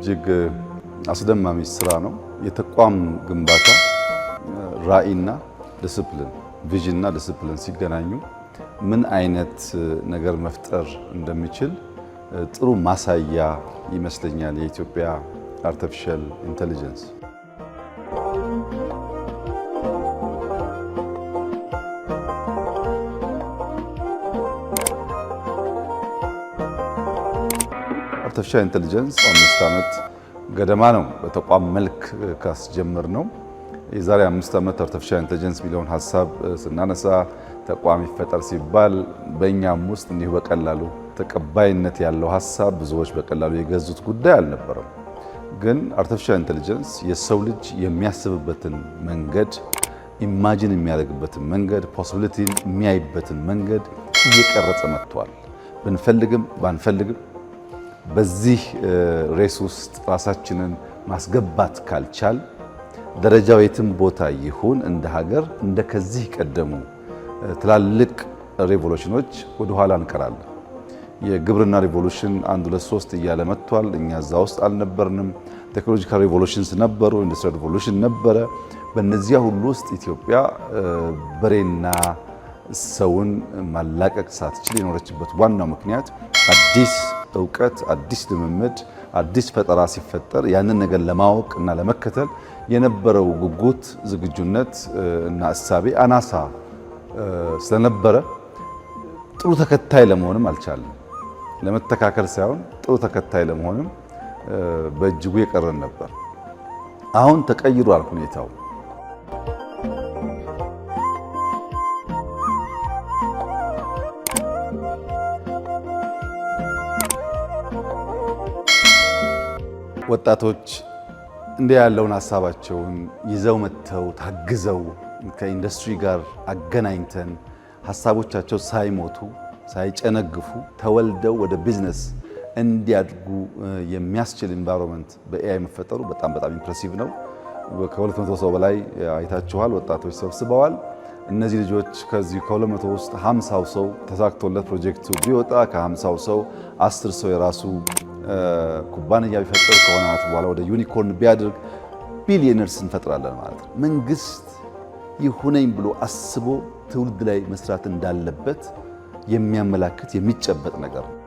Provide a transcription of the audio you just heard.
እጅግ አስደማሚ ስራ ነው። የተቋም ግንባታ ራዕይና ዲሲፕሊን ቪዥንና ዲሲፕሊን ሲገናኙ ምን አይነት ነገር መፍጠር እንደሚችል ጥሩ ማሳያ ይመስለኛል የኢትዮጵያ አርቲፊሻል ኢንተለጀንስ። አርቲፊሻል ኢንተለጀንስ 5 ዓመት ገደማ ነው በተቋም መልክ ካስጀመር ነው። የዛሬ 5 ዓመት አርቲፊሻል ኢንተለጀንስ የሚለውን ሐሳብ ስናነሳ ተቋም ይፈጠር ሲባል በእኛም ውስጥ እንዲሁ በቀላሉ ተቀባይነት ያለው ሐሳብ ብዙዎች በቀላሉ የገዙት ጉዳይ አልነበረም። ግን አርቲፊሻል ኢንተለጀንስ የሰው ልጅ የሚያስብበትን መንገድ፣ ኢማጂን የሚያደርግበትን መንገድ፣ ፖሲቢሊቲን የሚያይበትን መንገድ እየቀረጸ መጥቷል። ብንፈልግም ባንፈልግም በዚህ ሬስ ውስጥ ራሳችንን ማስገባት ካልቻል ደረጃው የትም ቦታ ይሁን እንደ ሀገር እንደ ከዚህ ቀደሙ ትላልቅ ሬቮሉሽኖች ወደ ኋላ እንቀራለን። የግብርና ሬቮሉሽን 1 2 3 እያለ መጥቷል። እኛ እዛ ውስጥ አልነበርንም። ቴክኖሎጂካል ሬቮሉሽንስ ነበሩ፣ ኢንዱስትሪያል ሬቮሉሽን ነበረ። በእነዚያ ሁሉ ውስጥ ኢትዮጵያ በሬና ሰውን ማላቀቅ ሳትችል የኖረችበት ዋናው ምክንያት አዲስ እውቀት፣ አዲስ ልምምድ፣ አዲስ ፈጠራ ሲፈጠር ያንን ነገር ለማወቅ እና ለመከተል የነበረው ጉጉት፣ ዝግጁነት እና እሳቤ አናሳ ስለነበረ ጥሩ ተከታይ ለመሆንም አልቻለም። ለመተካከል ሳይሆን ጥሩ ተከታይ ለመሆንም በእጅጉ የቀረን ነበር። አሁን ተቀይሯል ሁኔታው። ወጣቶች እንዲህ ያለውን ሐሳባቸውን ይዘው መጥተው ታግዘው ከኢንዱስትሪ ጋር አገናኝተን ሐሳቦቻቸው ሳይሞቱ ሳይጨነግፉ ተወልደው ወደ ቢዝነስ እንዲያድጉ የሚያስችል ኢንቫይሮንመንት በኤአይ መፈጠሩ በጣም ኢምፕሬሲቭ ነው። ከ200 ሰው በላይ አይታችኋል፣ ወጣቶች ሰብስበዋል። እነዚህ ልጆች ከዚህ ከ200 ውስጥ 50 ሰው ተሳክቶለት ፕሮጀክቱ ቢወጣ ከ50 ሰው 10 ሰው የራሱ ኩባንያ ቢፈጠር ከሆነ ዓመት በኋላ ወደ ዩኒኮርን ቢያድርግ ቢሊየነርስ እንፈጥራለን ማለት ነው። መንግስት ይሁነኝ ብሎ አስቦ ትውልድ ላይ መስራት እንዳለበት የሚያመላክት የሚጨበጥ ነገር ነው።